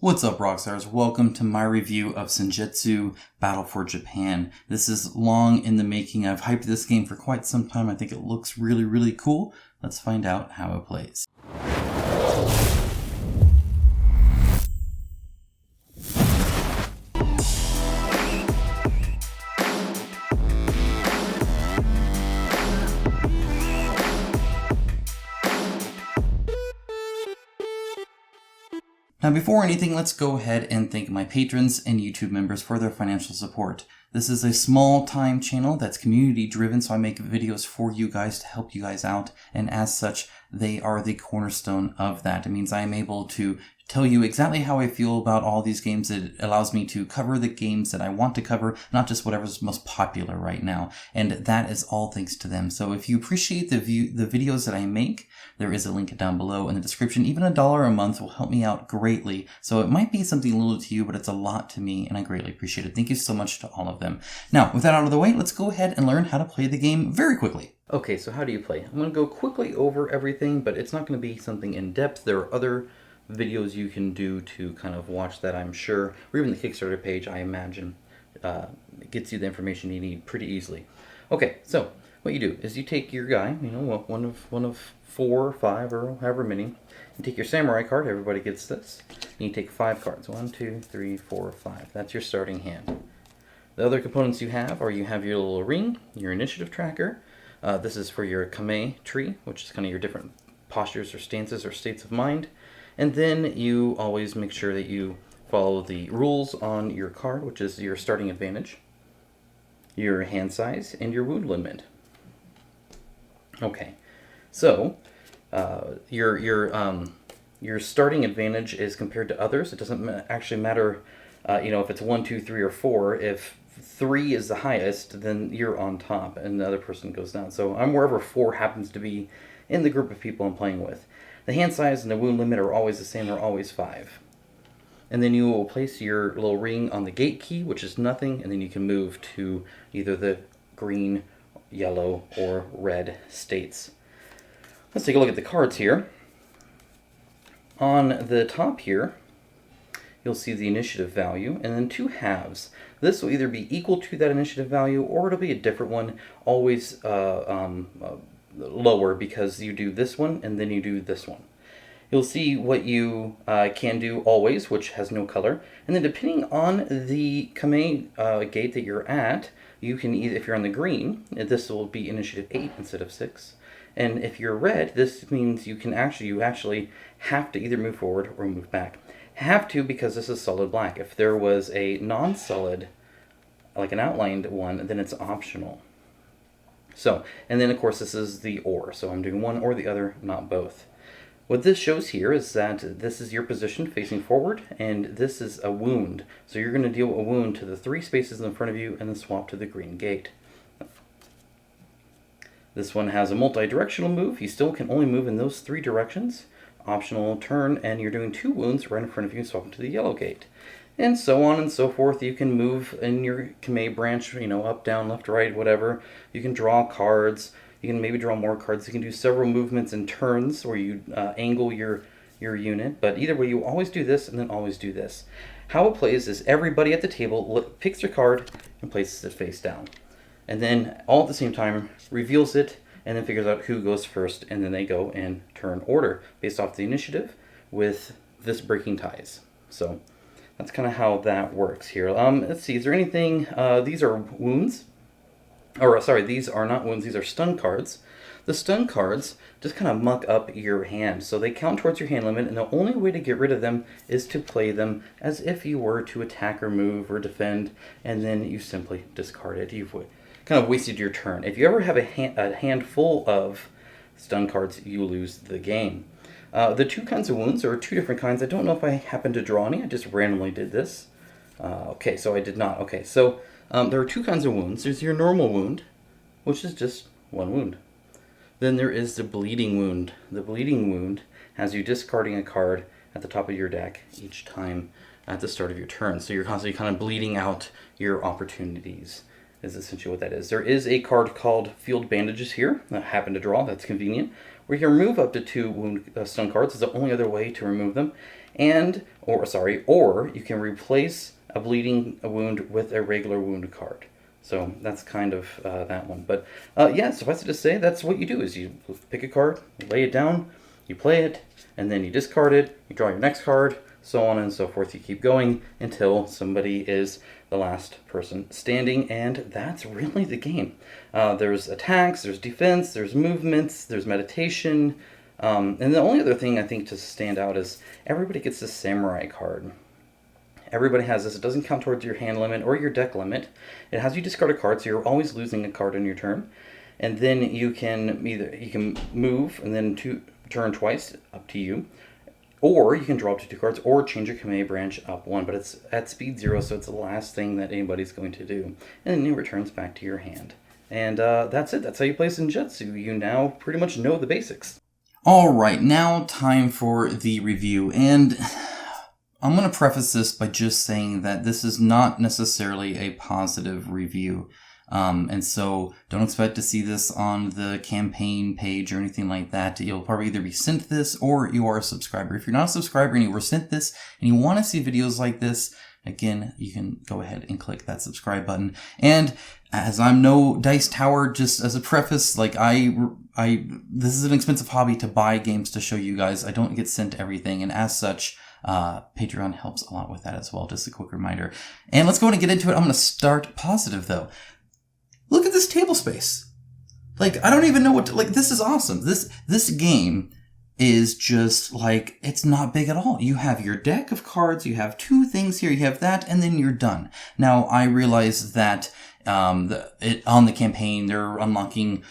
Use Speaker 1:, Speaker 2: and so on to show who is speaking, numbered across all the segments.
Speaker 1: What's up, Rockstars? Welcome to my review of Senjutsu Battle for Japan. This is long in the making. I've hyped this game for quite some time. I think it looks really cool. Let's find out how it plays. Now, before anything, let's go ahead and thank my patrons and YouTube members for their financial support. This is a small-time channel that's community-driven, so I make videos for you guys to help you guys out, and as such, they are the cornerstone of that. It means I am able to tell you exactly how I feel about all these games. It allows me to cover the games that I want to cover, not just whatever's most popular right now, and that is all thanks to them. So if you appreciate the videos that I make, there is a link down below in the description. Even $1 a month will help me out greatly. So it might be something little to you, but it's a lot to me, and I greatly appreciate it. Thank you so much to all of them. Now, with that out of the way, let's go ahead and learn how to play the game very quickly. Okay, so how do you play? I'm going to go quickly over everything, but it's not going to be something in depth. There are other videos you can do to kind of watch that, I'm sure, or even the Kickstarter page, I imagine, it gets you the information you need pretty easily. Okay, so what you do is you take your guy, you know, one of 4 or 5 or however many. You take your samurai card. Everybody gets this. And you take 5 cards. 1, 2, 3, 4, 5. That's your starting hand. The other components you have your little ring, your initiative tracker. This is for your kame tree, which is kind of your different postures or stances or states of mind. And then you always make sure that you follow the rules on your card, which is your starting advantage, your hand size, and your wound limit. Okay, so your starting advantage is compared to others. It doesn't actually matter, if it's 1, 2, 3, or 4. If 3 is the highest, then you're on top, and the other person goes down. So I'm wherever 4 happens to be in the group of people I'm playing with. The hand size and the wound limit are always the same. They're always 5. And then you will place your little ring on the gate key, which is nothing, and then you can move to either the green, yellow, or red states. Let's take a look at the cards here. On the top here, you'll see the initiative value, and then 2 halves. This will either be equal to that initiative value, or it'll be a different one, always lower, because you do this one, and then you do this one. You'll see what you can do always, which has no color, and then depending on the kame gate that you're at, you can either, if you're on the green, this will be initiative 8 instead of 6. And if you're red, this means you actually have to either move forward or move back. Have to, because this is solid black. If there was a non-solid, like an outlined one, then it's optional. So, and then of course this is the or. So I'm doing one or the other, not both. What this shows here is that this is your position facing forward, and this is a wound. So you're going to deal a wound to the 3 spaces in front of you and then swap to the green gate. This one has a multi-directional move. You still can only move in those 3 directions. Optional turn, and you're doing 2 wounds right in front of you and swap to the yellow gate. And so on and so forth. You can move in your kame branch, up, down, left, right, whatever. You can draw cards. You can maybe draw more cards. You can do several movements and turns where you angle your unit. But either way, you always do this and then always do this. How it plays is everybody at the table picks their card and places it face down. And then all at the same time reveals it and then figures out who goes first. And then they go in turn order based off the initiative with this breaking ties. So that's kind of how that works here. Let's see, is there anything, these are wounds. Or sorry, these are not wounds, these are stun cards. The stun cards just kind of muck up your hand. So they count towards your hand limit, and the only way to get rid of them is to play them as if you were to attack or move or defend, and then you simply discard it. You've kind of wasted your turn. If you ever have a hand full of stun cards, you lose the game. The 2 kinds of wounds are 2 different kinds. I don't know if I happened to draw any. I just randomly did this. Okay, so I did not. Okay, so there are 2 kinds of wounds. There's your normal wound, which is just 1 wound. Then there is the bleeding wound. The bleeding wound has you discarding a card at the top of your deck each time at the start of your turn. So you're constantly kind of bleeding out your opportunities, is essentially what that is. There is a card called Field Bandages here that I happen to draw. That's convenient. Where you can remove up to 2 wound stun cards. Is the only other way to remove them. or you can replace a bleeding wound with a regular wound card. So that's kind of that one. But yeah, suffice it to say, that's what you do is you pick a card, you lay it down, you play it, and then you discard it, you draw your next card, so on and so forth. You keep going until somebody is the last person standing, and that's really the game. There's attacks, there's defense, there's movements, there's meditation, and the only other thing I think to stand out is everybody gets this samurai card. Everybody has this. It doesn't count towards your hand limit or your deck limit. It has you discard a card, so you're always losing a card in your turn. And then you can move and then turn twice, up to you. Or you can draw up to 2 cards or change your Kame branch up 1, but it's at speed 0, so it's the last thing that anybody's going to do. And then it returns back to your hand. And that's it. That's how you play Senjutsu. You now pretty much know the basics.
Speaker 2: Alright, now time for the review. And I'm going to preface this by just saying that this is not necessarily a positive review. And so don't expect to see this on the campaign page or anything like that. You'll probably either be sent this or you are a subscriber. If you're not a subscriber and you were sent this and you want to see videos like this, again, you can go ahead and click that subscribe button. And as I'm no dice tower, just as a preface, like this is an expensive hobby to buy games to show you guys. I don't get sent everything. And as such, Patreon helps a lot with that as well. Just a quick reminder. And let's go ahead and get into it. I'm going to start positive though. Look at this table space. Like, I don't even know what to, like, this is awesome. This game is just like, it's not big at all. You have your deck of cards, you have 2 things here, you have that, and then you're done. Now, I realize that, on the campaign, they're unlocking,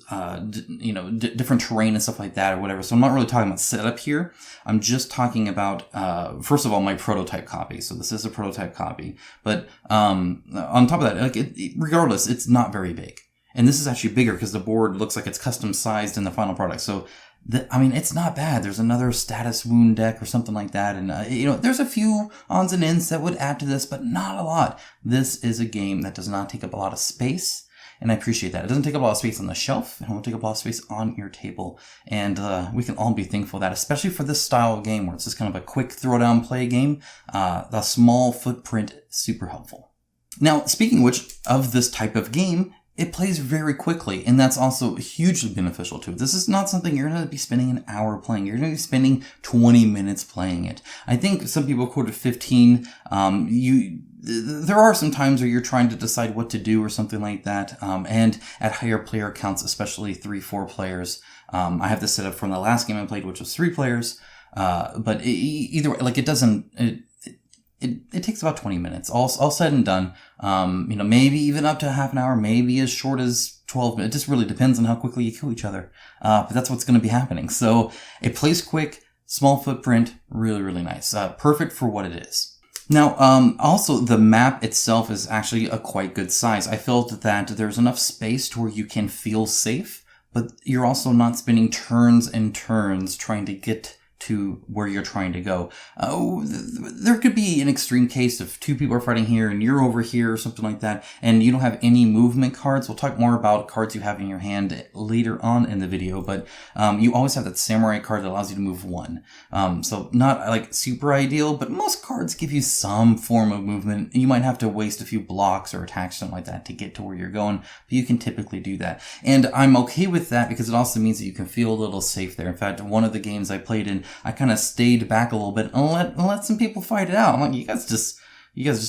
Speaker 2: different terrain and stuff like that or whatever. So I'm not really talking about setup here. I'm just talking about, first of all, my prototype copy. So this is a prototype copy. But, on top of that, like, regardless, it's not very big. And this is actually bigger because the board looks like it's custom sized in the final product. So, it's not bad. There's another status wound deck or something like that. And, there's a few ons and ends that would add to this, but not a lot. This is a game that does not take up a lot of space. And I appreciate that. It doesn't take up a lot of space on the shelf, and it won't take up a lot of space on your table. And we can all be thankful for that, especially for this style of game where it's just kind of a quick throwdown play game. The small footprint is super helpful. Now, speaking of this type of game, it plays very quickly, and that's also hugely beneficial to it. This is not something you're going to be spending an hour playing. You're going to be spending 20 minutes playing it. I think some people quoted 15. There are some times where you're trying to decide what to do or something like that. And at higher player counts, especially 3-4 players. I have this set up from the last game I played, which was 3 players. But either way, like, it takes about 20 minutes, all said and done. Maybe even up to half an hour, maybe as short as 12 minutes. It just really depends on how quickly you kill each other. But that's what's going to be happening. So it plays quick, small footprint, really, really nice. Perfect for what it is. Now, also the map itself is actually a quite good size. I felt that there's enough space to where you can feel safe, but you're also not spending turns and turns trying to get to where you're trying to go. There could be an extreme case of 2 people are fighting here and you're over here or something like that, and you don't have any movement cards. We'll talk more about cards you have in your hand later on in the video, but you always have that samurai card that allows you to move 1. So not like super ideal, but most cards give you some form of movement. You might have to waste a few blocks or attacks, something like that, to get to where you're going, but you can typically do that. And I'm okay with that because it also means that you can feel a little safe there. In fact, one of the games I played in, I kind of stayed back a little bit and let some people fight it out. I'm like, you guys just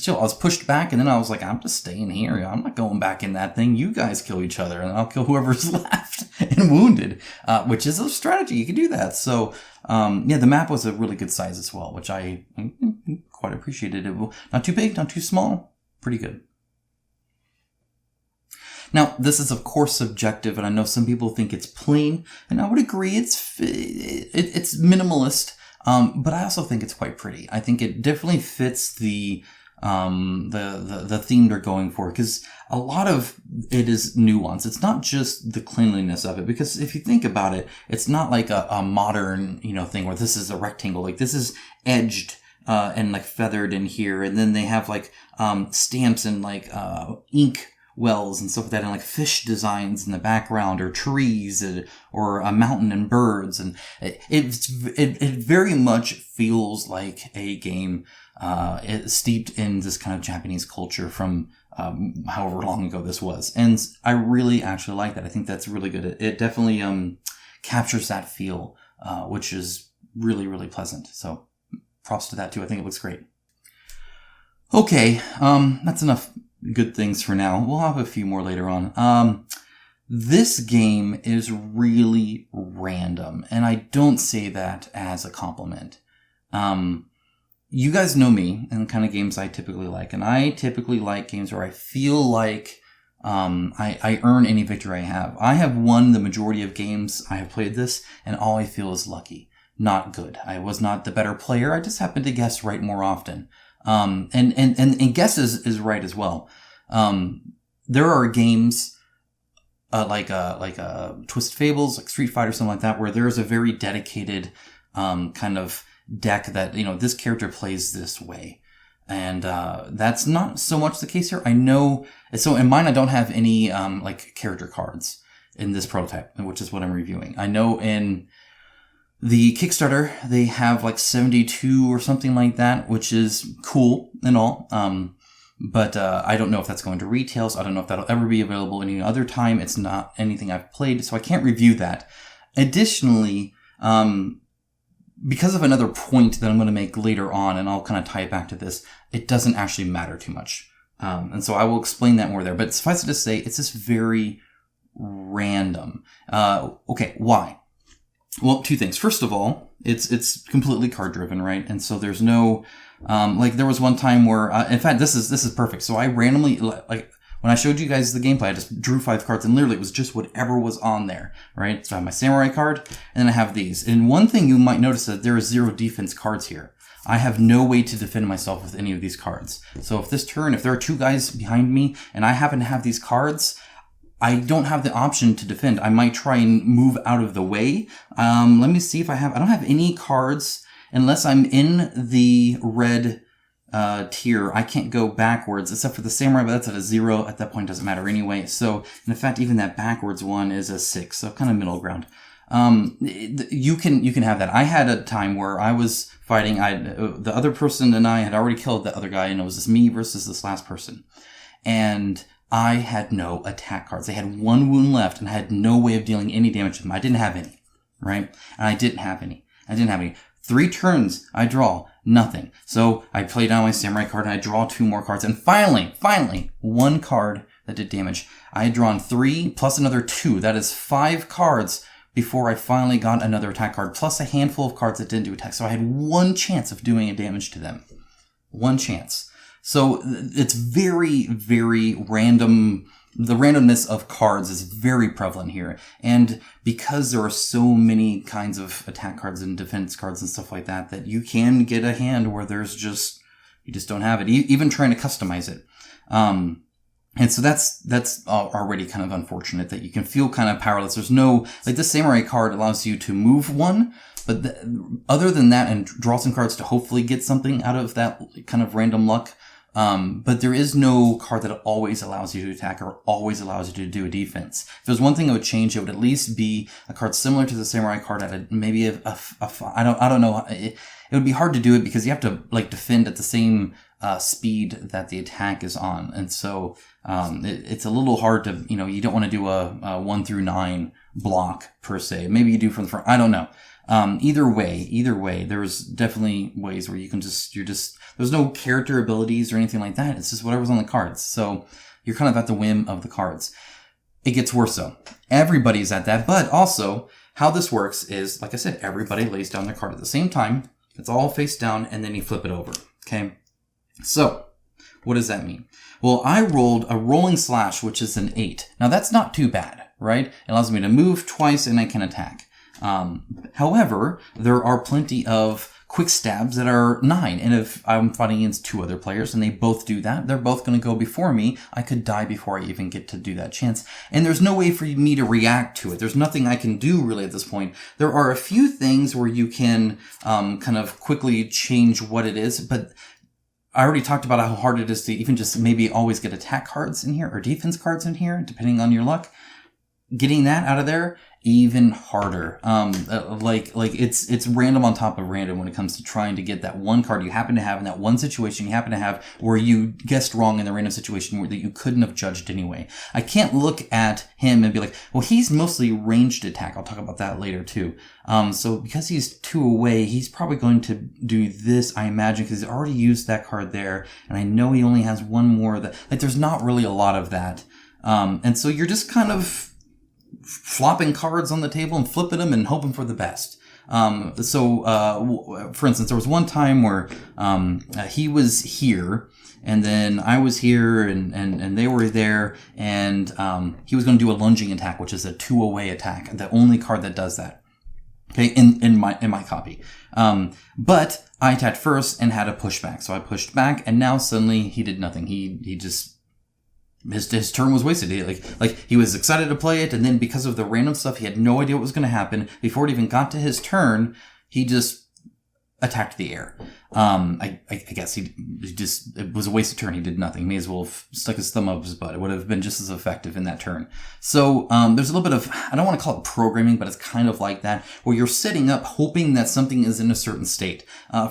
Speaker 2: chill. I was pushed back, and then I was like, I'm just staying here. I'm not going back in that thing. You guys kill each other, and I'll kill whoever's left and wounded, which is a strategy. You can do that. So, the map was a really good size as well, which I quite appreciated. It not too big, not too small. Pretty good. Now, this is of course subjective, and I know some people think it's plain, and I would agree it's minimalist, but I also think it's quite pretty. I think it definitely fits the theme they're going for, because a lot of it is nuance. It's not just the cleanliness of it, because if you think about it, it's not like a modern, thing where this is a rectangle. Like, this is edged, and like feathered in here, and then they have like, stamps and like, ink wells and stuff like that, and like fish designs in the background, or trees, or a mountain and birds, and it very much feels like a game steeped in this kind of Japanese culture from however long ago this was, and I really actually like that. I think that's really good. It definitely captures that feel, which is really, really pleasant. So props to that too. I think it looks great. Okay, that's enough good things for now. We'll have a few more later on. This game is really random, and I don't say that as a compliment. You guys know me and the kind of games I typically like, and I typically like games where I feel like I earn any victory I have. I have won the majority of games I have played this, and all I feel is lucky, not good. I was not the better player. I just happen to guess right more often. And guess is right as well. There are games, like Twisted Fables, like Street Fighter, something like that, where there is a very dedicated, kind of deck that, this character plays this way. And, that's not so much the case here. I know, so in mine, I don't have any, character cards in this prototype, which is what I'm reviewing. I know in the Kickstarter, they have like 72 or something like that, which is cool and all. But I don't know if that's going to retail, so I don't know if that'll ever be available any other time. It's not anything I've played, so I can't review that. Additionally, because of another point that I'm going to make later on, and I'll kind of tie it back to this, it doesn't actually matter too much. And so I will explain that more there. But suffice it to say, it's just very random. Okay, why? Well, two things. First of all, it's completely card driven, right? And so there's no, there was one time where, in fact, this is perfect. So I randomly, when I showed you guys the gameplay, I just drew 5 cards, and literally it was just whatever was on there, right? So I have my samurai card, and then I have these. And one thing you might notice that there is 0 defense cards here. I have no way to defend myself with any of these cards. So if this turn, if there are 2 guys behind me, and I happen to have these cards, I don't have the option to defend. I might try and move out of the way. Let me see if I don't have any cards unless I'm in the red tier. I can't go backwards except for the samurai, but that's at a 0. At that point, it doesn't matter anyway. So, in fact, even that backwards one is a 6. So kind of middle ground. You can have that. I had a time where I was fighting. The other person and I had already killed the other guy, and it was just me versus this last person. And I had no attack cards. They had 1 wound left, and I had no way of dealing any damage to them. I didn't have any, right? And I didn't have any. 3 turns, I draw nothing. So I play down my samurai card, and I draw 2 more cards. And finally, 1 card that did damage. I had drawn 3 plus another 2. That is 5 cards before I finally got another attack card, plus a handful of cards that didn't do attack. So I had 1 chance of doing a damage to them. 1 chance. So it's very, very random. The randomness of cards is very prevalent here. And because there are so many kinds of attack cards and defense cards and stuff like that, that you can get a hand where you just don't have it, even trying to customize it. And so that's already kind of unfortunate that you can feel kind of powerless. There's no, like this samurai card allows you to move 1, but other than that, and draw some cards to hopefully get something out of that kind of random luck. But there is no card that always allows you to attack or always allows you to do a defense. If there's one thing I would change, it would at least be a card similar to the samurai card at maybe I don't know. It would be hard to do it because you have to defend at the same speed that the attack is on, and so it's a little hard to you don't want to do a 1 through 9 block per se. Maybe you do from the front. I don't know. Either way, there's definitely ways where you can there's no character abilities or anything like that. It's just whatever's on the cards. So you're kind of at the whim of the cards. It gets worse though. Everybody's at that, but also how this works is, like I said, everybody lays down their card at the same time. It's all face down, and then you flip it over. Okay. So what does that mean? Well, I rolled a rolling slash, which is an 8. Now that's not too bad, right? It allows me to move twice and I can attack. However, there are plenty of quick stabs that are 9. And if I'm fighting against 2 other players and they both do that, they're both going to go before me. I could die before I even get to do that chance. And there's no way for me to react to it. There's nothing I can do really at this point. There are a few things where you can kind of quickly change what it is, but I already talked about how hard it is to even just maybe always get attack cards in here or defense cards in here, depending on your luck. Getting that out of there, even harder. Like it's random on top of random when it comes to trying to get that one card you happen to have in that one situation you happen to have where you guessed wrong in the random situation that you couldn't have judged anyway. I can't look at him and be like, well, he's mostly ranged attack. I'll talk about that later too. So because he's 2 away, he's probably going to do this, I imagine, because he's already used that card there. And I know he only has one more that, like, there's not really a lot of that. And so you're just kind of flopping cards on the table and flipping them and hoping for the best. For instance, there was one time where he was here and then I was here and they were there and he was going to do a lunging attack, which is a 2 away attack, the only card that does that. Okay, in my copy. But I attacked first and had a pushback. So I pushed back and now suddenly he did nothing. He just his turn was wasted. Like he was excited to play it, and then because of the random stuff, he had no idea what was going to happen. Before it even got to his turn, he just attacked the air. I guess it was a wasted turn. He did nothing. He may as well have stuck his thumb up his butt. It would have been just as effective in that turn. So there's a little bit of, I don't want to call it programming, but it's kind of like that, where you're setting up hoping that something is in a certain state.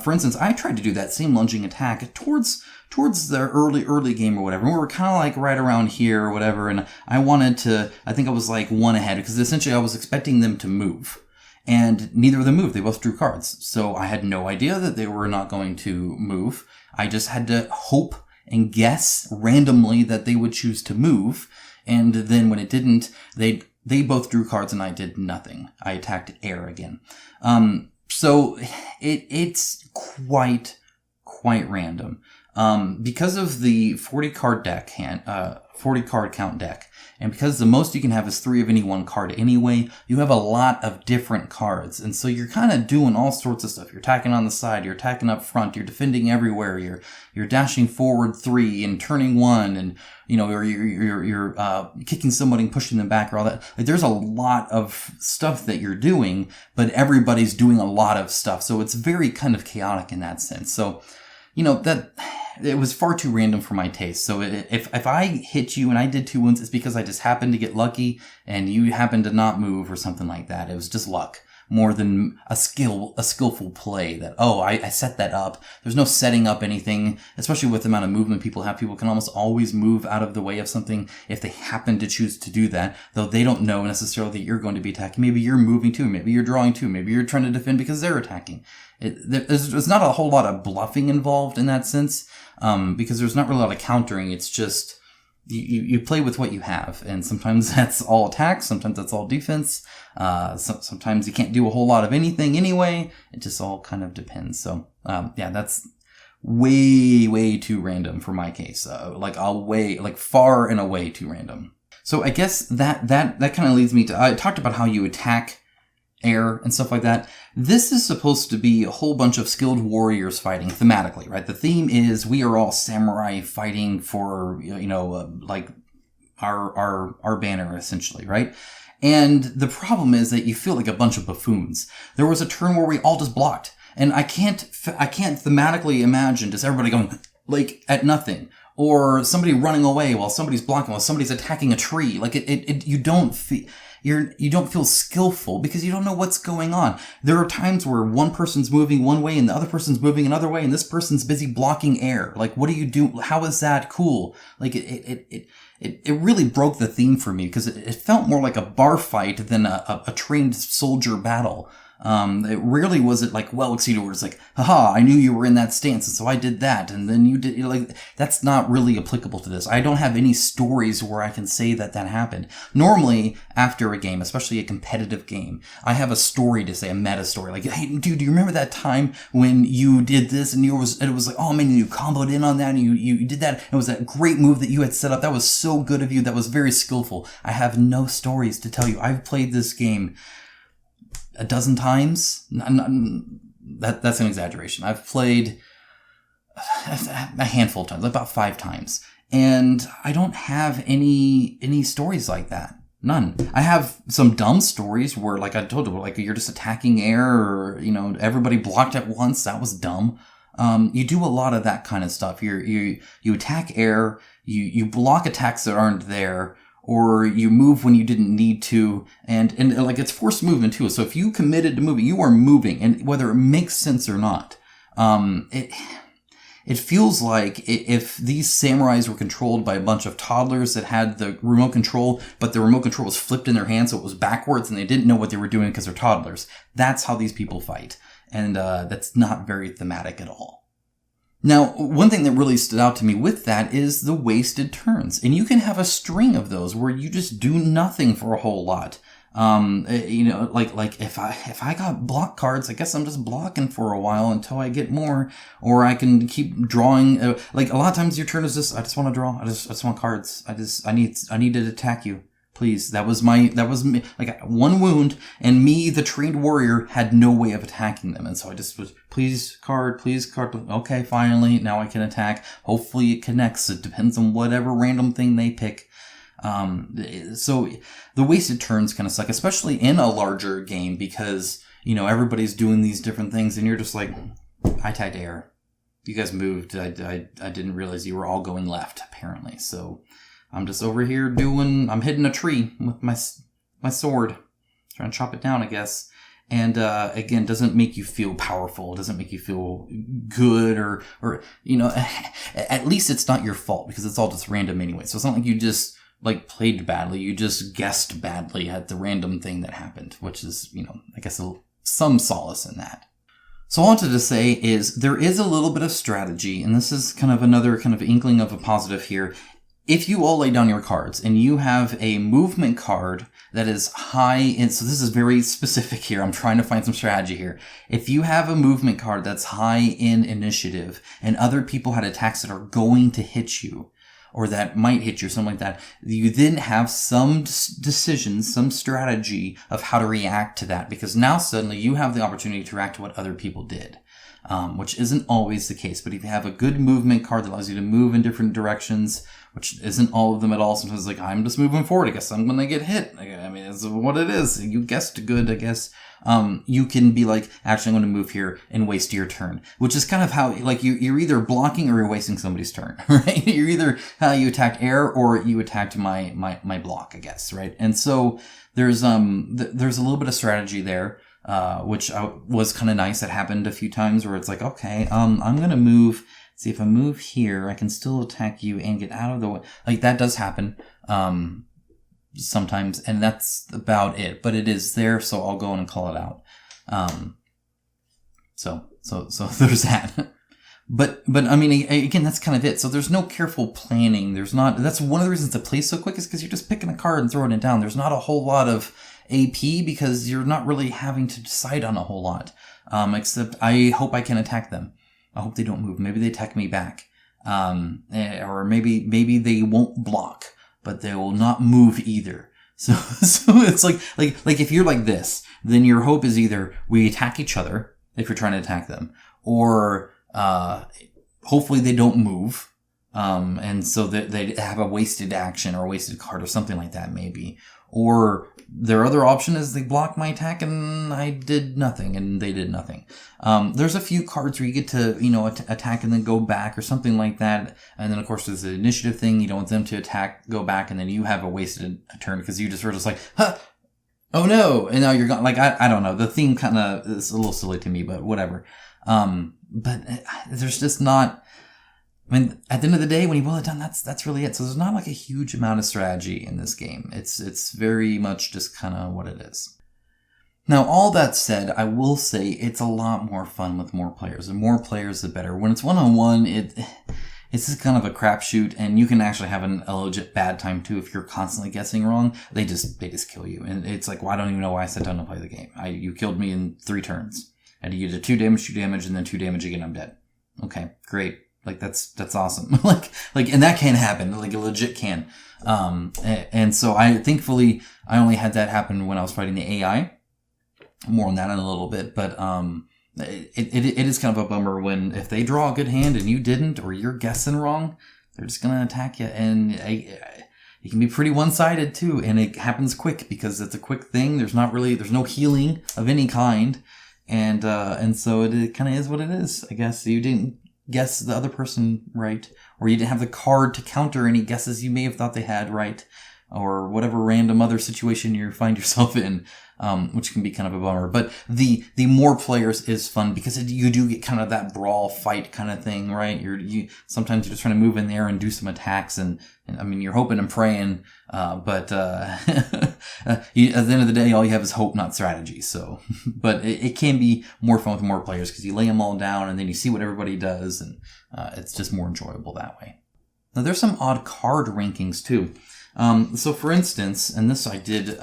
Speaker 2: For instance, I tried to do that same lunging attack towards the early game or whatever. We were kind of like right around here or whatever, and I think I was like 1 ahead, because essentially I was expecting them to move. And neither of them moved. They both drew cards. So I had no idea that they were not going to move. I just had to hope and guess randomly that they would choose to move. And then when it didn't, they both drew cards and I did nothing. I attacked air again. So it's quite random. Because of the 40 card count deck, and because the most you can have is 3 of any one card anyway, you have a lot of different cards. And so you're kind of doing all sorts of stuff. You're attacking on the side, you're attacking up front, you're defending everywhere, you're dashing forward 3 and turning 1, and or you're kicking somebody and pushing them back or all that. Like, there's a lot of stuff that you're doing, but everybody's doing a lot of stuff. So it's very kind of chaotic in that sense. So that it was far too random for my taste. So if I hit you and I did 2 wounds, it's because I just happened to get lucky and you happened to not move or something like that. It was just luck more than a skillful play that, I set that up. There's no setting up anything, especially with the amount of movement people have. People can almost always move out of the way of something if they happen to choose to do that, though they don't know necessarily that you're going to be attacking. Maybe you're moving too. Maybe you're drawing too. Maybe you're trying to defend because they're attacking. There's not a whole lot of bluffing involved in that sense, because there's not really a lot of countering. It's just you play with what you have, and sometimes that's all attack, sometimes that's all defense. Sometimes you can't do a whole lot of anything anyway. It just all kind of depends. So that's way too random for my case. Far and away too random. So I guess that kind of leads me to, I talked about how you attack air and stuff like that. This is supposed to be a whole bunch of skilled warriors fighting thematically, right? The theme is we are all samurai fighting for, our banner essentially, right? And the problem is that you feel like a bunch of buffoons. There was a turn where we all just blocked, and I can't thematically imagine just everybody going like at nothing, or somebody running away while somebody's blocking, while somebody's attacking a tree. Like you don't feel skillful because you don't know what's going on. There are times where one person's moving one way and the other person's moving another way, and this person's busy blocking air. Like, what do you do? How is that cool? Like, it really broke the theme for me, because it felt more like a bar fight than a trained soldier battle. It rarely was it like well exceeded where it's like, haha, I knew you were in that stance, and so I did that, and then you did, that's not really applicable to this. I don't have any stories where I can say that happened. Normally, after a game, especially a competitive game, I have a story to say, a meta story, like, hey, dude, do you remember that time when you did this, and it was like, oh man, you comboed in on that, and you did that, and it was that great move that you had set up, that was so good of you, that was very skillful. I have no stories to tell you. I've played this game a dozen times. That's an exaggeration. I've played a handful of times, about 5 times, and I don't have any stories like that. None. I have some dumb stories where, like I told you, like you're just attacking air, or everybody blocked at once. That was dumb. you do a lot of that kind of stuff. You attack air, you block attacks that aren't there, or you move when you didn't need to, and like it's forced movement too. So if you committed to moving, you are moving, and whether it makes sense or not, it feels like if these samurais were controlled by a bunch of toddlers that had the remote control, but the remote control was flipped in their hands, so it was backwards, and they didn't know what they were doing because they're toddlers. That's how these people fight, and that's not very thematic at all. Now, one thing that really stood out to me with that is the wasted turns. And you can have a string of those where you just do nothing for a whole lot. Like if I got block cards, I guess I'm just blocking for a while until I get more, or I can keep drawing. Like a lot of times your turn is just, I just want to draw. I just want cards. I need to attack you. Please. That was me. Like one wound, and me, the trained warrior, had no way of attacking them. And so I just was, please card. Okay, finally, now I can attack. Hopefully it connects. It depends on whatever random thing they pick. So the wasted turns kind of suck, especially in a larger game, because, everybody's doing these different things, and you're just like, I tagged air. You guys moved. I didn't realize you were all going left, apparently. So I'm just over here I'm hitting a tree with my sword, trying to chop it down, I guess. And, again, doesn't make you feel powerful. It doesn't make you feel good or, at least it's not your fault, because it's all just random anyway. So it's not like you just, played badly. You just guessed badly at the random thing that happened, which is, I guess some solace in that. So all I wanted to say is there is a little bit of strategy, and this is kind of another kind of inkling of a positive here. If you all lay down your cards and you have a movement card that is high in, so this is very specific here. I'm trying to find some strategy here. If you have a movement card that's high in initiative and other people had attacks that are going to hit you, or that might hit you, something like that, you then have some decisions, some strategy of how to react to that, because now suddenly you have the opportunity to react to what other people did, which isn't always the case. But if you have a good movement card that allows you to move in different directions, which isn't all of them at all, sometimes I'm just moving forward, I guess I'm going to get hit. I mean, it's what it is. You guessed good, I guess. You can be actually, I'm going to move here and waste your turn, which is kind of how, you're either blocking or you're wasting somebody's turn, right? You're either how you attacked air or you attacked my block, I guess, right? And so there's a little bit of strategy there, which was kind of nice. It happened a few times where it's okay, I'm going to move. See, if I move here, I can still attack you and get out of the way. That does happen. Sometimes, and that's about it, but it is there, so I'll go in and call it out. So there's that. But I mean, again, that's kind of it. So there's no careful planning. That's one of the reasons it plays so quick, is because you're just picking a card and throwing it down. There's not a whole lot of AP because you're not really having to decide on a whole lot. Except I hope I can attack them. I hope they don't move. Maybe they attack me back. Or maybe they won't block, but they will not move either. So it's like if you're like this, then your hope is either we attack each other if you're trying to attack them, or hopefully they don't move. And so that they have a wasted action or a wasted card or something like that, maybe. Or their other option is they block my attack and I did nothing and they did nothing. There's a few cards where you get to, attack and then go back or something like that. And then of course there's the initiative thing. You don't want them to attack, go back, and then you have a wasted turn because you just were just huh, oh no. And now you're gone. I don't know. The theme kind of is a little silly to me, but whatever. But there's just not, I mean, at the end of the day, when you boil it down, that's really it. So there's not a huge amount of strategy in this game. It's very much just kind of what it is. Now, all that said, I will say it's a lot more fun with more players. The more players, the better. When it's one-on-one, it's just kind of a crapshoot, and you can actually have a legit bad time too if you're constantly guessing wrong. They just kill you, and it's well, I don't even know why I sat down to play the game. You killed me in 3 turns. And you did 2 damage, and then 2 damage again. I'm dead. Okay, great. That's awesome. And that can happen. It legit can. And so thankfully, I only had that happen when I was fighting the AI. More on that in a little bit, but, it is kind of a bummer if they draw a good hand and you didn't, or you're guessing wrong, they're just gonna attack you. And it can be pretty one-sided too. And it happens quick because it's a quick thing. There's no healing of any kind. and so it kind of is what it is. I guess you didn't guess the other person right, or you didn't have the card to counter any guesses you may have thought they had right, or whatever random other situation you find yourself in, which can be kind of a bummer. But the more players is fun because you do get kind of that brawl fight kind of thing, right? Sometimes you're just trying to move in there and do some attacks, and I mean, you're hoping and praying, but at the end of the day, all you have is hope, not strategy. So, but it can be more fun with more players because you lay them all down and then you see what everybody does, and it's just more enjoyable that way. Now, there's some odd card rankings too. So for instance, and this I did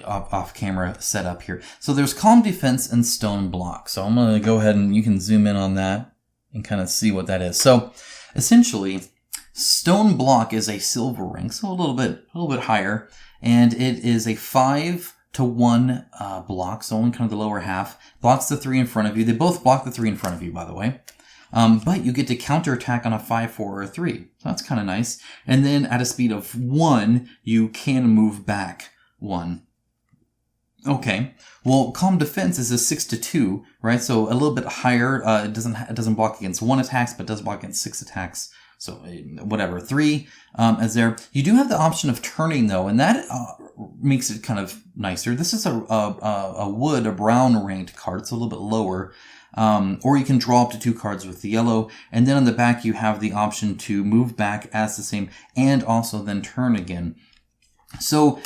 Speaker 2: off camera set up here. So there's calm defense and stone block. So I'm going to go ahead and you can zoom in on that and kind of see what that is. So essentially, stone block is a silver rank, so a little bit higher, and it is a 5-to-1 block, so only kind of the lower half. Blocks the 3 in front of you. They both block the 3 in front of you, by the way. But you get to counterattack on a 5, 4, or 3. So that's kind of nice. And then at a speed of 1, you can move back 1. Okay. Well, calm defense is a 6-to-2, right? So a little bit higher. It doesn't block against 1 attacks, but does block against 6 attacks. So whatever, 3 is there. You do have the option of turning though, and that makes it kind of nicer. This is a brown ranked card, so a little bit lower. Or you can draw up to 2 cards with the yellow, and then on the back you have the option to move back as the same, and also then turn again. So,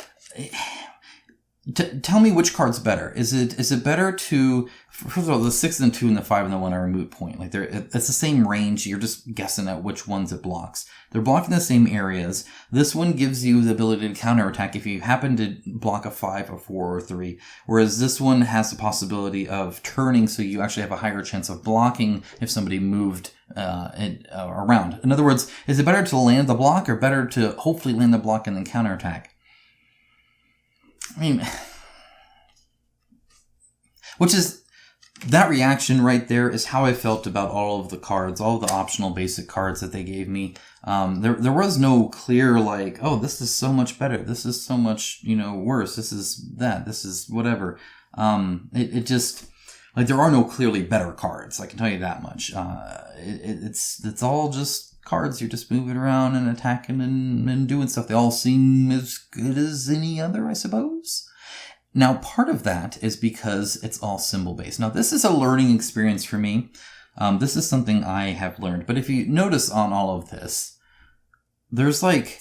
Speaker 2: tell me which card's better. Is it better to, first of all, the 6 and 2 and the 5 and the 1 are a moot point. Like it's the same range. You're just guessing at which ones it blocks. They're blocking the same areas. This one gives you the ability to counterattack if you happen to block a 5, a 4, or 3. Whereas this one has the possibility of turning, so you actually have a higher chance of blocking if somebody moved around. In other words, is it better to land the block or better to hopefully land the block and then counterattack? I mean, which is, that reaction right there is how I felt about all of the cards, all of the optional basic cards that they gave me. There was no clear like, oh, this is so much better. This is so much, worse. This is that. This is whatever. It just, like, there are no clearly better cards. I can tell you that much. It's all just cards. You're just moving around and attacking and doing stuff. They all seem as good as any other, I suppose. Now, part of that is because it's all symbol based. Now, this is a learning experience for me. This is something I have learned. But if you notice on all of this, there's like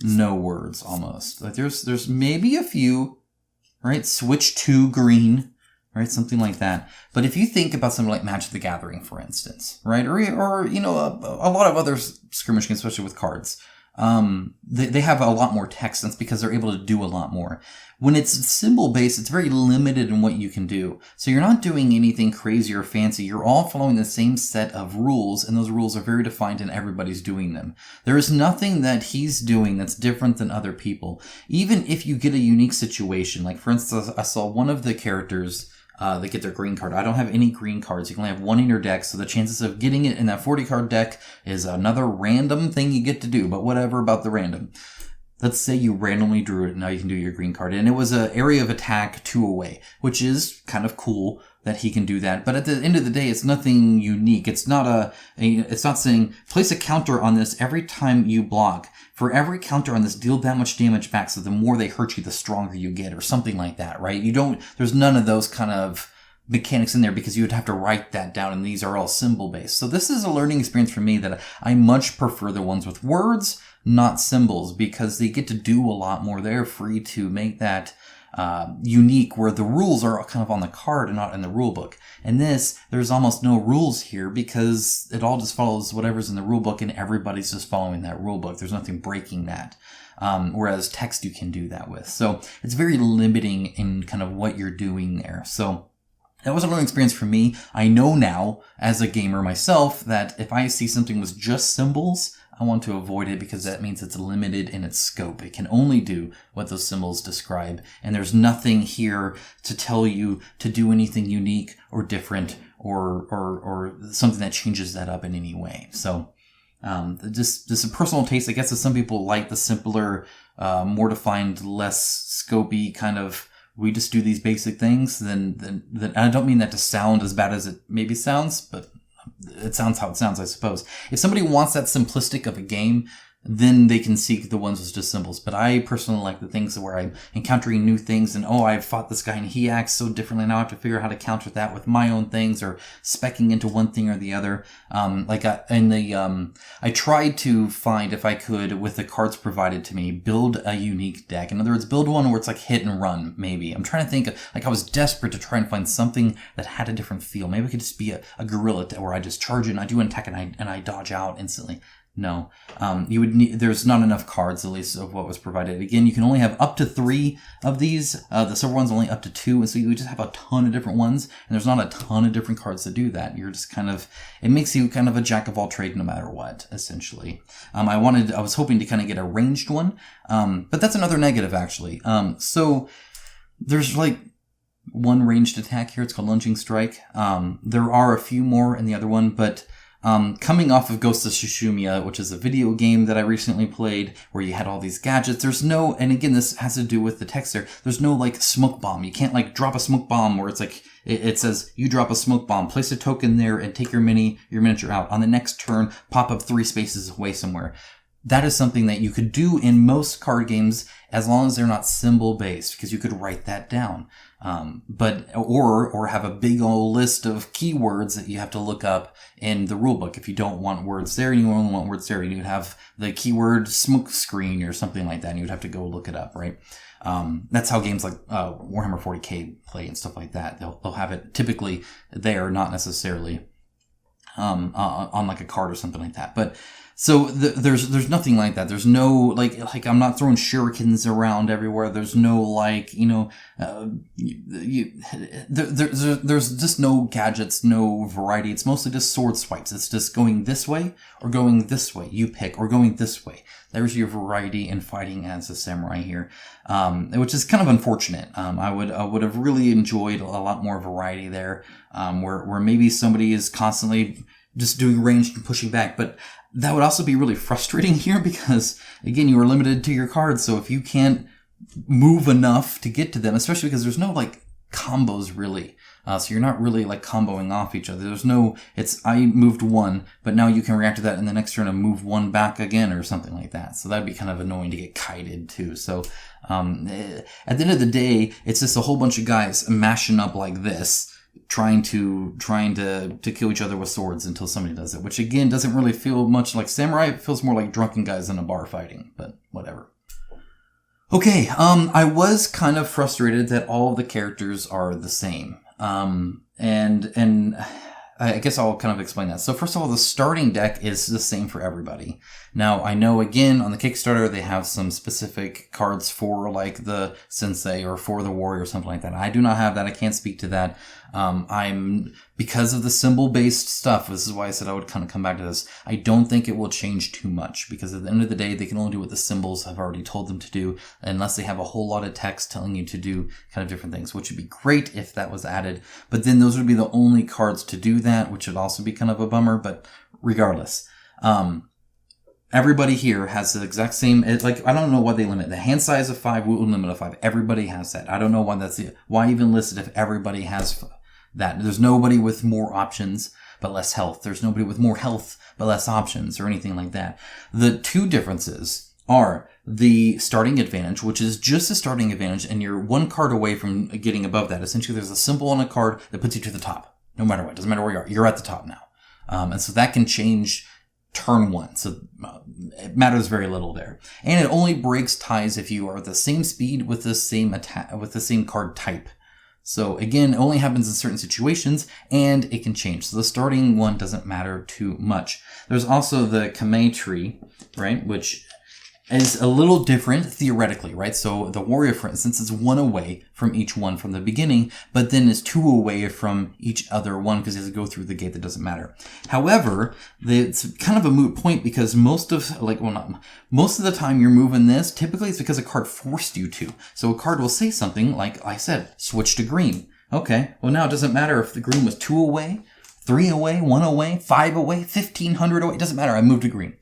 Speaker 2: no words almost. Like there's maybe a few, right? Switch to green. Right, something like that. But if you think about something like Magic the Gathering, for instance, right, or a lot of other skirmish games, especially with cards, they have a lot more text. That's because they're able to do a lot more. When it's symbol based, it's very limited in what you can do. So you're not doing anything crazy or fancy. You're all following the same set of rules, and those rules are very defined, and everybody's doing them. There is nothing that he's doing that's different than other people. Even if you get a unique situation, like for instance, I saw one of the characters they get their green card. I don't have any green cards. You can only have 1 in your deck, so the chances of getting it in that 40-card deck is another random thing you get to do, but whatever about the random. Let's say you randomly drew it, and now you can do your green card. And it was an area of attack 2 away, which is kind of cool that he can do that. But at the end of the day, it's nothing unique. It's not it's not saying, place a counter on this every time you block. For every counter on this, deal that much damage back, so the more they hurt you, the stronger you get, or something like that, right? There's none of those kind of mechanics in there because you would have to write that down, and these are all symbol based. So this is a learning experience for me that I much prefer the ones with words, not symbols, because they get to do a lot more. They're free to make that unique, where the rules are kind of on the card and not in the rule book. And this, there's almost no rules here because it all just follows whatever's in the rule book, and everybody's just following that rule book. There's nothing breaking that. Whereas text you can do that with. So it's very limiting in kind of what you're doing there. So that was a learning experience for me. I know now, as a gamer myself, that if I see something with just symbols, I want to avoid it because that means it's limited in its scope. It can only do what those symbols describe. And there's nothing here to tell you to do anything unique or different or something that changes that up in any way. So just a personal taste. I guess that some people like the simpler, more defined, less scopy kind of we just do these basic things, then I don't mean that to sound as bad as it maybe sounds, but it sounds how it sounds, I suppose. If somebody wants that simplistic of a game, then they can seek the ones with just symbols. But I personally like the things where I'm encountering new things and, oh, I've fought this guy and he acts so differently. Now I have to figure out how to counter that with my own things or speccing into one thing or the other. I tried to find, if I could, with the cards provided to me, build a unique deck. In other words, build one where it's like hit and run, maybe. I'm trying to think, like I was desperate to try and find something that had a different feel. Maybe it could just be a guerrilla where I just charge in, I do an attack and I dodge out instantly. No, you would need, there's not enough cards, at least of what was provided. Again, you can only have up to 3 of these. The silver one's only up to 2. And so you just have a ton of different ones. And there's not a ton of different cards to do that. You're just it makes you kind of a jack of all trade no matter what, essentially. I was hoping to kind of get a ranged one. But that's another negative actually. So there's like one ranged attack here. It's called Lunging Strike. There are a few more in the other one, but coming off of Ghost of Tsushima, which is a video game that I recently played, where you had all these gadgets, and again, this has to do with the text there's no, like, smoke bomb. You can't, like, drop a smoke bomb where it's like, it says, you drop a smoke bomb, place a token there, and take your miniature out. On the next turn, pop up 3 spaces away somewhere. That is something that you could do in most card games as long as they're not symbol based, because you could write that down. Or have a big old list of keywords that you have to look up in the rulebook. If you don't want words there and you only want words there, you'd have the keyword smoke screen or something like that, and you'd have to go look it up, right? That's how games like Warhammer 40k play and stuff like that. They'll have it typically there, not necessarily on like a card or something like that. But so there's nothing like that. There's no like I'm not throwing shurikens around everywhere. There's no there's just no gadgets, no variety. It's mostly just sword swipes. It's just going this way or going this way. You pick, or going this way. There's your variety in fighting as a samurai here, which is kind of unfortunate. I would have really enjoyed a lot more variety there, where maybe somebody is constantly just doing ranged and pushing back, but that would also be really frustrating here because, again, you are limited to your cards. So if you can't move enough to get to them, especially because there's no like combos really. So you're not really like comboing off each other. There's no, I moved 1, but now you can react to that in the next turn and move 1 back again or something like that. So that'd be kind of annoying to get kited too. So, at the end of the day, it's just a whole bunch of guys mashing up like this, trying to kill each other with swords until somebody does it, which again doesn't really feel much like samurai. It feels more like drunken guys in a bar fighting, but whatever. Okay, I was kind of frustrated that all of the characters are the same. And I guess I'll kind of explain that. So first of all, the starting deck is the same for everybody. Now, I know, again, on the Kickstarter, they have some specific cards for, like, the Sensei or for the Warrior or something like that. I do not have that. I can't speak to that. Because of the symbol-based stuff, this is why I said I would kind of come back to this. I don't think it will change too much, because at the end of the day, they can only do what the symbols have already told them to do, unless they have a whole lot of text telling you to do kind of different things, which would be great if that was added. But then those would be the only cards to do that, which would also be kind of a bummer, but regardless. Everybody here has the exact same, I don't know why they limit the hand size of 5, wound limit of 5. Everybody has that. I don't know why even list it if everybody has that. There's nobody with more options but less health. There's nobody with more health but less options or anything like that. The two differences are the starting advantage, which is just a starting advantage, and you're 1 card away from getting above that. Essentially, there's a symbol on a card that puts you to the top. No matter what. Doesn't matter where you are. You're at the top now. And so that can change turn 1. So it matters very little there. And it only breaks ties if you are at the same speed with the same attack, with the same card type. So again, it only happens in certain situations, and it can change. So the starting one doesn't matter too much. There's also the Kame tree, right? Which is a little different theoretically, right? So the warrior, for instance, is 1 away from each one from the beginning, but then is 2 away from each other one because he has to go through the gate that doesn't matter. However, it's kind of a moot point because most of the time you're moving this, typically it's because a card forced you to. So a card will say something like I said, switch to green. Okay, well now it doesn't matter if the green was 2 away, 3 away, 1 away, 5 away, 1,500 away. It doesn't matter. I moved to green.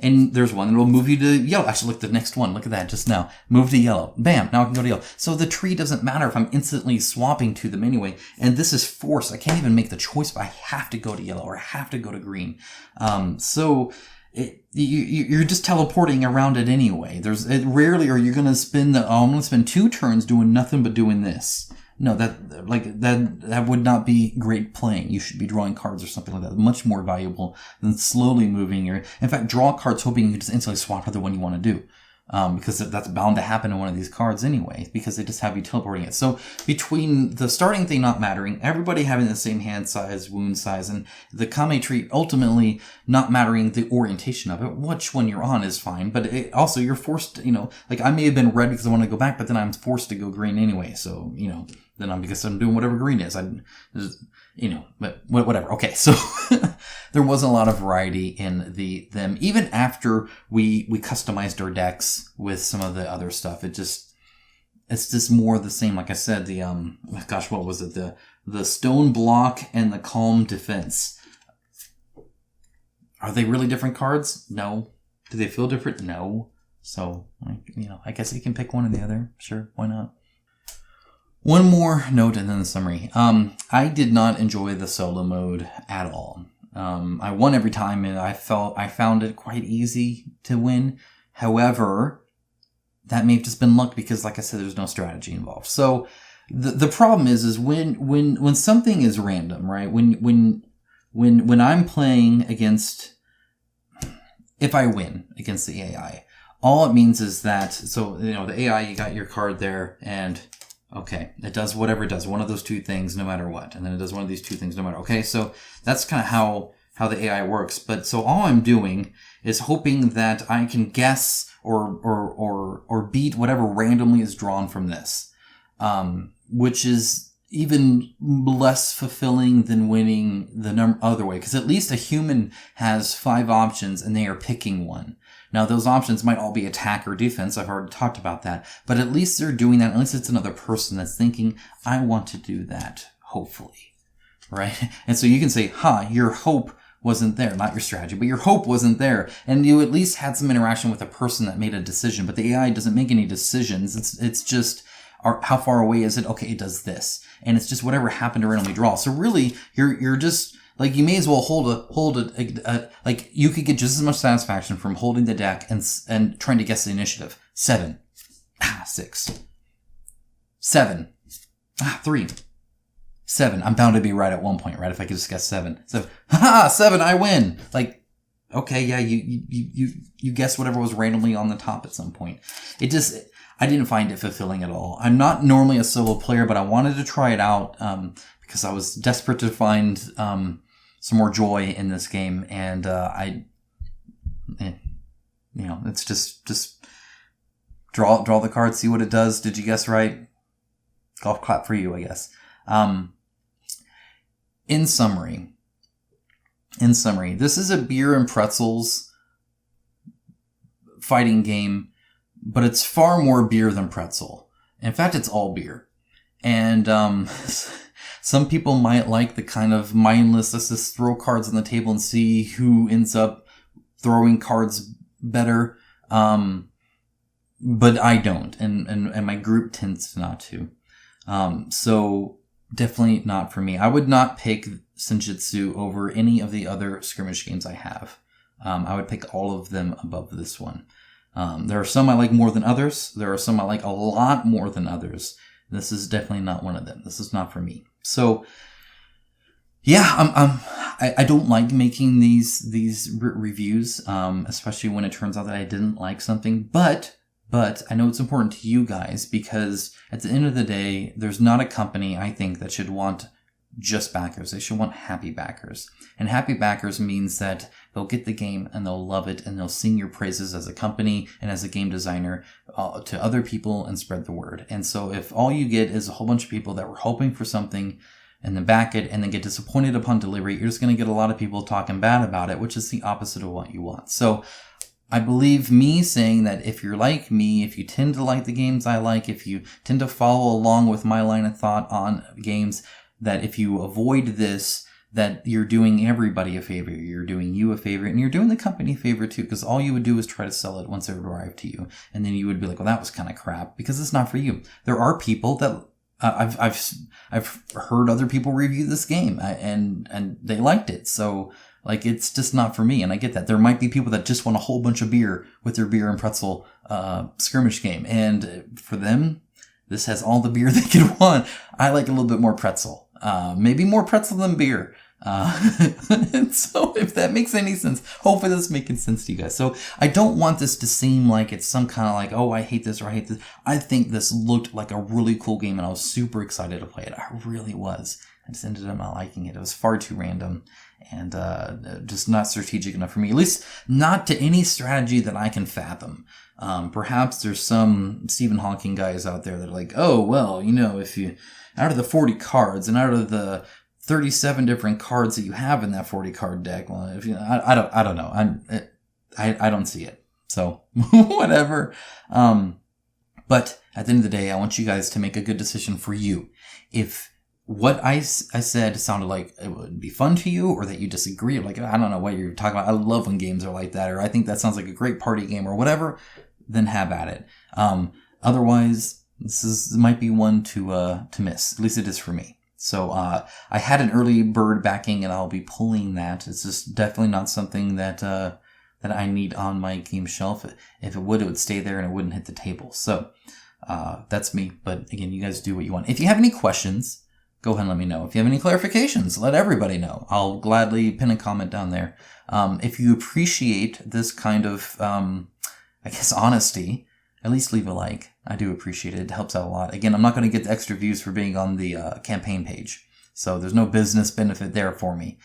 Speaker 2: And there's one that'll move you to yellow. Actually, look, the next one. Look at that just now. Move to yellow. Bam. Now I can go to yellow. So the tree doesn't matter if I'm instantly swapping to them anyway. And this is forced. I can't even make the choice, but I have to go to yellow or I have to go to green. You're just teleporting around it anyway. Rarely are you going to spend I'm going to spend 2 turns doing nothing but doing this. No, that would not be great playing. You should be drawing cards or something like that. Much more valuable than slowly moving in fact, draw cards hoping you can just instantly swap to the one you want to do. Because that's bound to happen in one of these cards anyway, because they just have you teleporting it. So between the starting thing not mattering, everybody having the same hand size, wound size, and the Kame tree ultimately not mattering the orientation of it, which one you're on is fine, but also you're forced, like I may have been red because I want to go back, but then I'm forced to go green anyway, so, then because I'm doing whatever green is. But whatever. Okay, so there wasn't a lot of variety in them. Even after we customized our decks with some of the other stuff, it's just more the same. Like I said, what was it? The stone block and the calm defense. Are they really different cards? No. Do they feel different? No. So, I guess you can pick one or the other. Sure, why not? One more note and then the summary. I did not enjoy the solo mode at all. I won every time and I found it quite easy to win. However, that may have just been luck because, like I said, there's no strategy involved. So the problem is when something is random, right? When I'm playing against, if I win against the AI, all it means is that, the AI, you got your card there and okay, it does whatever it does, one of those 2 things no matter what. And then it does one of these 2 things no matter. Okay, so that's kind of how the AI works. But so all I'm doing is hoping that I can guess or beat whatever randomly is drawn from this. Which is even less fulfilling than winning the other way. Because at least a human has 5 options and they are picking one. Now, those options might all be attack or defense. I've already talked about that. But at least they're doing that. At least it's another person that's thinking, I want to do that, hopefully. Right? And so you can say, your hope wasn't there. Not your strategy, but your hope wasn't there. And you at least had some interaction with a person that made a decision. But the AI doesn't make any decisions. It's just, how far away is it? Okay, it does this. And it's just whatever happened to randomly draw. So really, you're just... like, you may as well hold it, like, you could get just as much satisfaction from holding the deck and trying to guess the initiative. 7. 6. 7. 3. 7. I'm bound to be right at one point, right? If I could just guess 7. So, 7, I win! Like, okay, yeah, you guessed whatever was randomly on the top at some point. I didn't find it fulfilling at all. I'm not normally a solo player, but I wanted to try it out, because I was desperate to find, some more joy in this game, and it's just draw the card, see what it does. Did you guess right? Golf clap for you, I guess. In summary, this is a beer and pretzels fighting game, but it's far more beer than pretzel. In fact, it's all beer, and some people might like the kind of mindless, let's just throw cards on the table and see who ends up throwing cards better. But I don't, and my group tends not to. So definitely not for me. I would not pick Senjutsu over any of the other skirmish games I have. I would pick all of them above this one. There are some I like more than others. There are some I like a lot more than others. This is definitely not one of them. This is not for me. So, yeah, I don't like making these reviews, especially when it turns out that I didn't like something. But I know it's important to you guys because at the end of the day, there's not a company I think that should want just backers. They should want happy backers. And happy backers means that they'll get the game and they'll love it and they'll sing your praises as a company and as a game designer to other people and spread the word. And so if all you get is a whole bunch of people that were hoping for something and then back it and then get disappointed upon delivery, you're just going to get a lot of people talking bad about it, which is the opposite of what you want. So I believe me saying that if you're like me, if you tend to like the games I like, if you tend to follow along with my line of thought on games, that if you avoid this, that you're doing everybody a favor. You're doing you a favor, and you're doing the company a favor too, because all you would do is try to sell it once it would arrive to you. And then you would be like, well, that was kind of crap, because it's not for you. There are people that I've heard other people review this game and they liked it. So like, it's just not for me. And I get that. There might be people that just want a whole bunch of beer with their beer and pretzel, skirmish game. And for them, this has all the beer they could want. I like a little bit more pretzel. Maybe more pretzel than beer. And so if that makes any sense, hopefully that's making sense to you guys. So I don't want this to seem like it's some kind of like, oh, I hate this or I hate this. I think this looked like a really cool game and I was super excited to play it. I really was. I just ended up not liking it. It was far too random and just not strategic enough for me, at least not to any strategy that I can fathom. Perhaps there's some Stephen Hawking guys out there that are like, oh, well, if you, out of the 40 cards and out of the 37 different cards that you have in that 40 card deck, well, if I don't know. I don't see it. So whatever. But at the end of the day, I want you guys to make a good decision for you. If what I said sounded like it would be fun to you, or that you disagree, like, I don't know what you're talking about. I love when games are like that, or I think that sounds like a great party game or whatever, then have at it. Otherwise, this might be one to miss. At least it is for me. So, I had an early bird backing and I'll be pulling that. It's just definitely not something that I need on my game shelf. If it would stay there and it wouldn't hit the table. So, that's me. But again, you guys do what you want. If you have any questions, go ahead and let me know. If you have any clarifications, let everybody know. I'll gladly pin a comment down there. If you appreciate this kind of, honesty, at least leave a like. I do appreciate it. It helps out a lot. Again, I'm not going to get the extra views for being on the campaign page. So there's no business benefit there for me.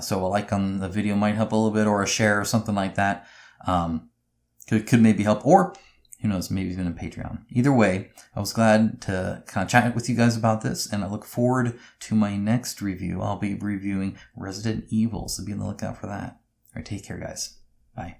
Speaker 2: So a like on the video might help a little bit, or a share or something like that. Could maybe help, or who knows, maybe even a Patreon. Either way, I was glad to kind of chat with you guys about this, and I look forward to my next review. I'll be reviewing Resident Evil, so be on the lookout for that. All right, take care, guys. Bye.